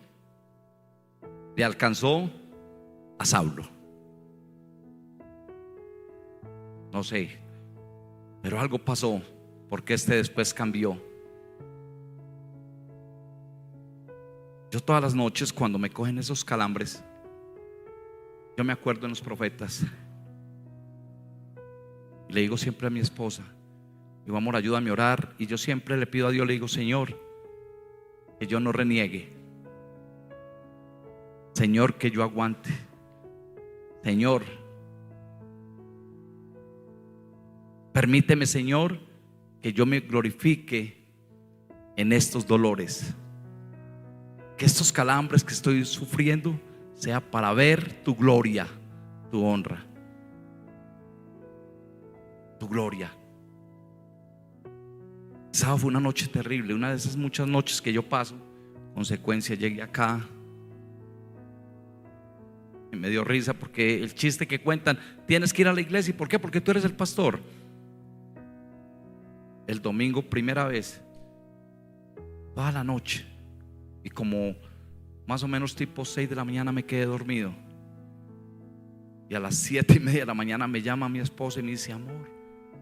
le alcanzó a Saulo. No sé, pero algo pasó, porque después cambió. Yo todas las noches, cuando me cogen esos calambres, yo me acuerdo en los profetas. Y le digo siempre a mi esposa, digo, amor, ayúdame a orar. Y yo siempre le pido a Dios, le digo, Señor, que yo no reniegue, Señor, que yo aguante, Señor, permíteme, Señor, que yo me glorifique en estos dolores, que estos calambres que estoy sufriendo sea para ver tu gloria, tu honra, tu gloria. El sábado fue una noche terrible, una de esas muchas noches que yo paso. Consecuencia, llegué acá y me dio risa porque el chiste que cuentan, tienes que ir a la iglesia. ¿Y por qué? Porque tú eres el pastor. El domingo, primera vez, toda la noche, y como más o menos tipo 6 de la mañana me quedé dormido. Y a las 7:30 de la mañana me llama mi esposa y me dice, amor,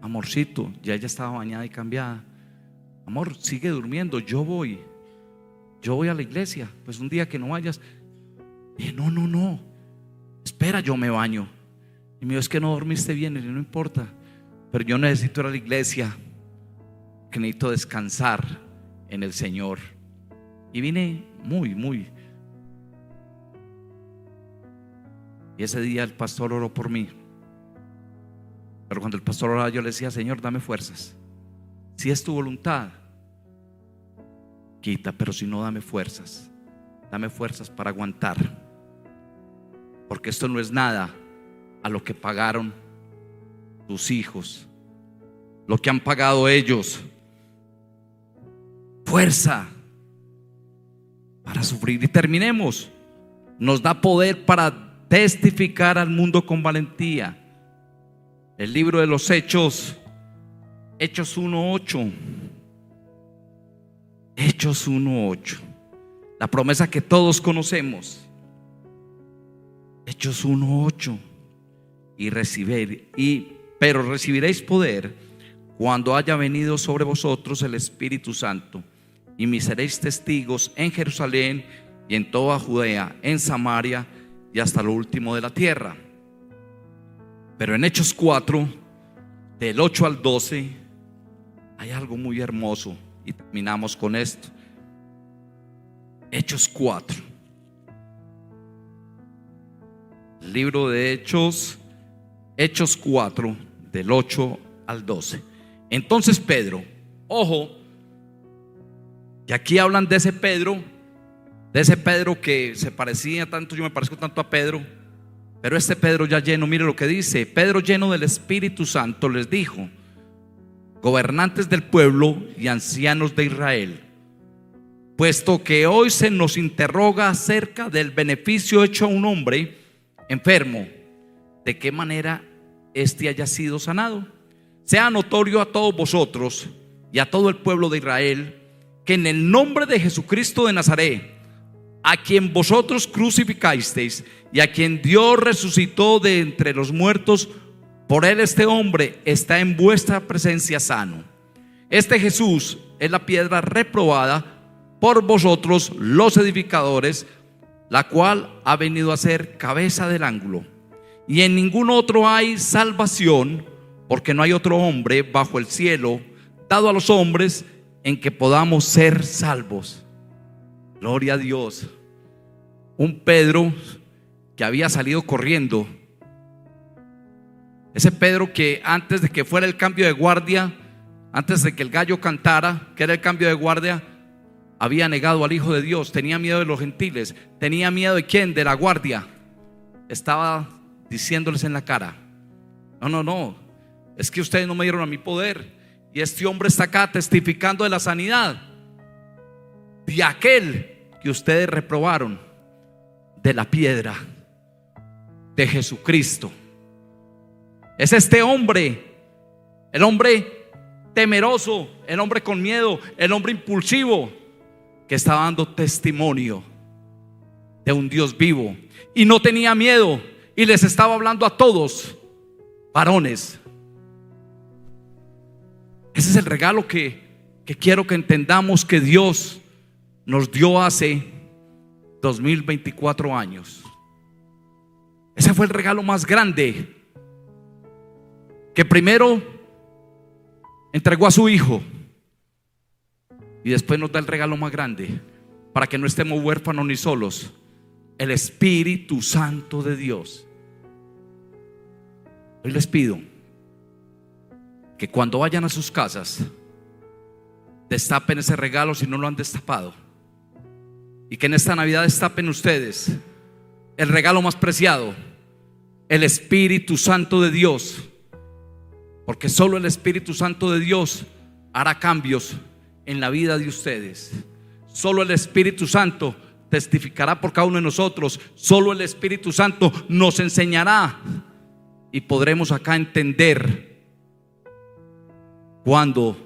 amorcito, ya ella estaba bañada y cambiada, amor, sigue durmiendo, yo voy a la iglesia. Pues un día que no vayas. Y dije, no, espera, yo me baño. Y me dijo, es que no dormiste bien. Y no importa, pero yo necesito ir a la iglesia, que necesito descansar en el Señor. Y vine muy. Y ese día el pastor oró por mí. Pero cuando el pastor oraba, yo le decía, Señor, dame fuerzas. Si es tu voluntad, quita, pero si no, dame fuerzas para aguantar, porque esto no es nada a lo que pagaron tus hijos, lo que han pagado ellos. Fuerza para sufrir. Y terminemos. Nos da poder para testificar al mundo con valentía. El libro de los Hechos 1:8. Hechos 1:8. La promesa que todos conocemos. Hechos 1:8. Pero recibiréis poder cuando haya venido sobre vosotros el Espíritu Santo, y me seréis testigos en Jerusalén y en toda Judea, en Samaria y hasta lo último de la tierra. Pero en Hechos 4, del 8 al 12, hay algo muy hermoso, y terminamos con esto. Hechos 4. El libro de Hechos 4, del 8 al 12. Entonces Pedro, ojo, que aquí hablan de ese Pedro que se parecía tanto, yo me parezco tanto a Pedro, pero este Pedro ya lleno, mire lo que dice: Pedro, lleno del Espíritu Santo, les dijo: gobernantes del pueblo y ancianos de Israel, puesto que hoy se nos interroga acerca del beneficio hecho a un hombre enfermo, de qué manera éste haya sido sanado, sea notorio a todos vosotros y a todo el pueblo de Israel, que en el nombre de Jesucristo de Nazaret, a quien vosotros crucificasteis y a quien Dios resucitó de entre los muertos, por él este hombre está en vuestra presencia sano. Este Jesús es la piedra reprobada por vosotros los edificadores, la cual ha venido a ser cabeza del ángulo. Y en ningún otro hay salvación, porque no hay otro hombre bajo el cielo dado a los hombres en que podamos ser salvos. Gloria a Dios. Un Pedro que había salido corriendo. Ese Pedro que antes de que fuera el cambio de guardia, antes de que el gallo cantara, que era el cambio de guardia, había negado al Hijo de Dios. Tenía miedo de los gentiles. Tenía miedo de quién, de la guardia. Estaba diciéndoles en la cara: no, es que ustedes no me dieron a mi poder. Y este hombre está acá testificando de la sanidad de aquel que ustedes reprobaron, de la piedra. de Jesucristo. Es este hombre, el hombre temeroso, el hombre con miedo, el hombre impulsivo, que está dando testimonio de un Dios vivo, y no tenía miedo, y les estaba hablando a todos, varones. Ese es el regalo que quiero que entendamos que Dios nos dio hace 2024 años. Ese fue el regalo más grande, que primero entregó a su hijo y después nos da el regalo más grande, para que no estemos huérfanos ni solos: el Espíritu Santo de Dios. Hoy les pido que cuando vayan a sus casas destapen ese regalo si no lo han destapado, y que en esta Navidad destapen ustedes el regalo más preciado, el Espíritu Santo de Dios, porque solo el Espíritu Santo de Dios hará cambios en la vida de ustedes. Solo el Espíritu Santo testificará por cada uno de nosotros. Solo el Espíritu Santo nos enseñará, y podremos acá entender cuando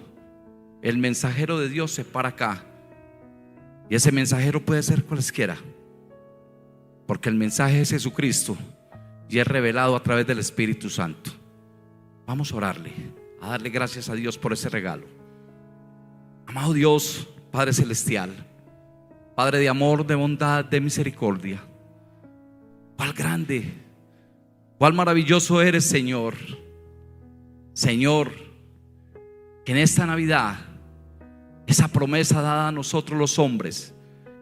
el mensajero de Dios se para acá. Y ese mensajero puede ser cualesquiera, porque el mensaje es Jesucristo y es revelado a través del Espíritu Santo. Vamos a orarle, a darle gracias a Dios por ese regalo. Amado Dios, Padre celestial, Padre de amor, de bondad, de misericordia, cuál grande, cuál maravilloso eres, Señor. Señor, que en esta Navidad esa promesa dada a nosotros los hombres,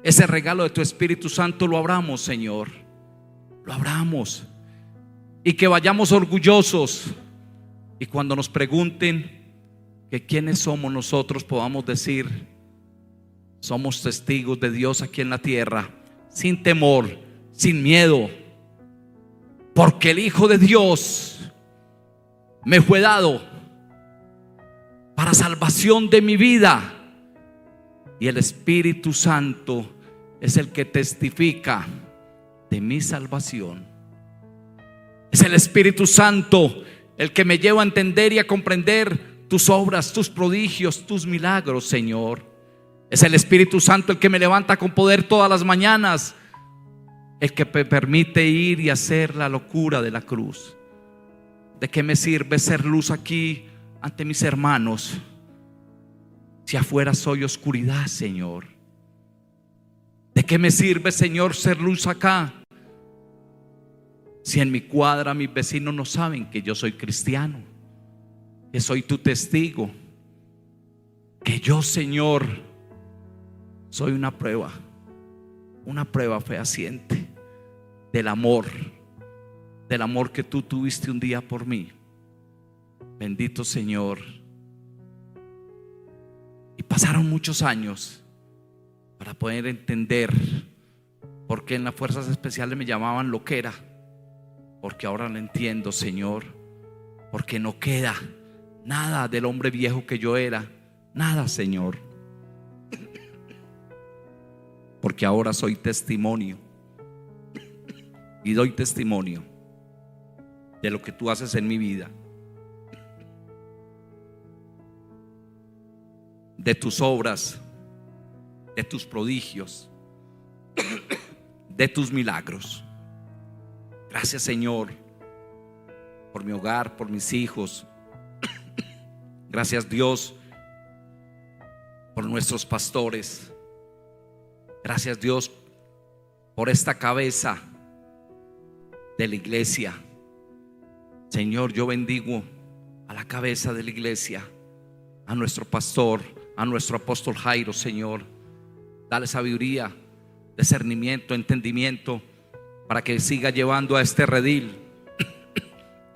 ese regalo de tu Espíritu Santo, lo abramos, Señor, lo abramos, y que vayamos orgullosos, y cuando nos pregunten que quiénes somos nosotros, podamos decir: somos testigos de Dios aquí en la tierra, sin temor, sin miedo, porque el Hijo de Dios me fue dado para salvación de mi vida, y el Espíritu Santo es el que testifica de mi salvación. Es el Espíritu Santo el que me lleva a entender y a comprender tus obras, tus prodigios, tus milagros, Señor. Es el Espíritu Santo el que me levanta con poder todas las mañanas, el que me permite ir y hacer la locura de la cruz. ¿De qué me sirve ser luz aquí ante mis hermanos si afuera soy oscuridad, Señor? ¿De qué me sirve, Señor, ser luz acá si en mi cuadra mis vecinos no saben que yo soy cristiano, que soy tu testigo, que yo, Señor, soy una prueba fehaciente del amor que tú tuviste un día por mí? Bendito Señor. Y pasaron muchos años para poder entender por qué en las fuerzas especiales me llamaban loquera, porque ahora lo entiendo, Señor, porque no queda nada del hombre viejo que yo era, nada, Señor, porque ahora soy testimonio y doy testimonio de lo que tú haces en mi vida, de tus obras, de tus prodigios, de tus milagros. Gracias, Señor, por mi hogar, por mis hijos. Gracias, Dios, por nuestros pastores. Gracias, Dios, por esta cabeza de la iglesia. Señor, yo bendigo a la cabeza de la iglesia, a nuestro pastor, a nuestro apóstol Jairo, Señor. Dale sabiduría, discernimiento, entendimiento, para que siga llevando a este redil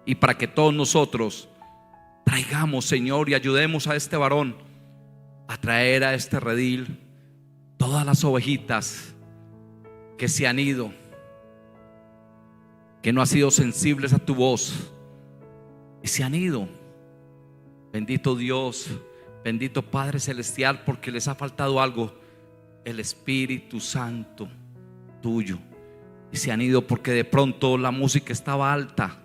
y para que todos nosotros traigamos, Señor, y ayudemos a este varón a traer a este redil todas las ovejitas que se han ido, que no han sido sensibles a tu voz y se han ido. Bendito Dios, bendito Padre celestial, porque les ha faltado algo: el Espíritu Santo tuyo. y se han ido porque de pronto la música estaba alta.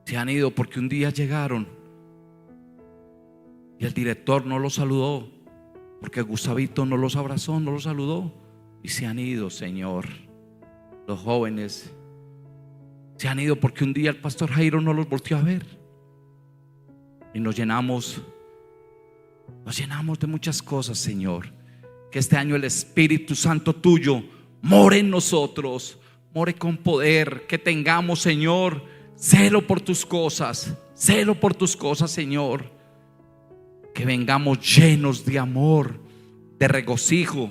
Se han ido porque un día llegaron y el director no los saludó, porque Gustavito no los abrazó, no los saludó, y se han ido, Señor. Los jóvenes se han ido porque un día el pastor Jairo no los volteó a ver. Y nos llenamos de muchas cosas, Señor. Que este año el Espíritu Santo tuyo more en nosotros, more con poder. Que tengamos, Señor, celo por tus cosas, Señor. Que vengamos llenos de amor, de regocijo.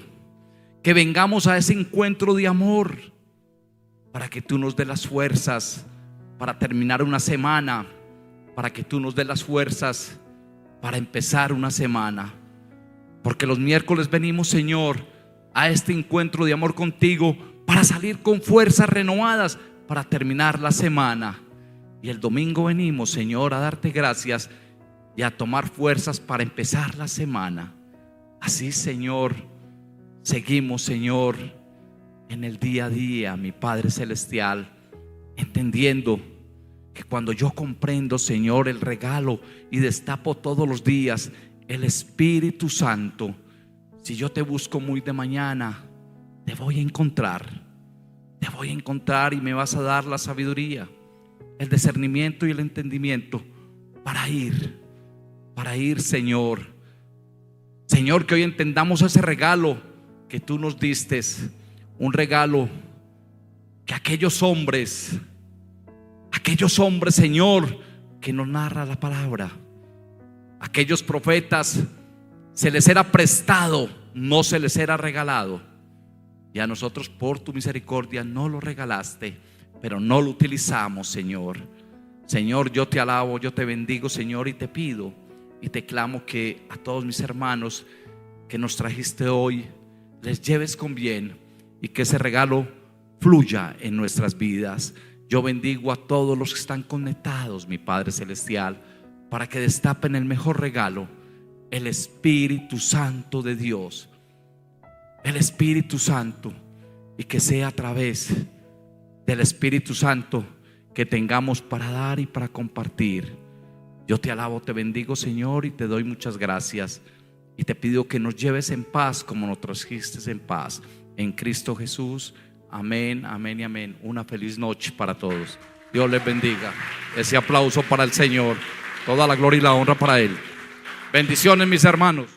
Que vengamos a ese encuentro de amor, para que tú nos des las fuerzas para terminar una semana, para que tú nos des las fuerzas para empezar una semana. Porque los miércoles venimos, Señor, a este encuentro de amor contigo para salir con fuerzas renovadas para terminar la semana. Y el domingo venimos, Señor, a darte gracias y a tomar fuerzas para empezar la semana. Así, Señor, seguimos, Señor, en el día a día, mi Padre Celestial, entendiendo que cuando yo comprendo, Señor, el regalo y destapo todos los días el Espíritu Santo, si yo te busco muy de mañana, te voy a encontrar y me vas a dar la sabiduría, el discernimiento y el entendimiento para ir, Señor. Señor, que hoy entendamos ese regalo que tú nos diste, un regalo que aquellos hombres, Señor, que nos narra la palabra, aquellos profetas, se les era prestado, no se les era regalado. Y a nosotros, por tu misericordia, no lo regalaste, pero no lo utilizamos, Señor. Señor, yo te alabo, yo te bendigo, Señor, y te pido y te clamo que a todos mis hermanos que nos trajiste hoy les lleves con bien y que ese regalo fluya en nuestras vidas. Yo bendigo a todos los que están conectados, mi Padre Celestial, para que destapen el mejor regalo, el Espíritu Santo de Dios, el Espíritu Santo, y que sea a través del Espíritu Santo que tengamos para dar y para compartir. Yo te alabo, te bendigo, Señor, y te doy muchas gracias, y te pido que nos lleves en paz como nos trajiste en paz, en Cristo Jesús. Amén, amén y amén. Una feliz noche para todos. Dios les bendiga. Ese aplauso para el Señor. Toda la gloria y la honra para Él. Bendiciones, mis hermanos.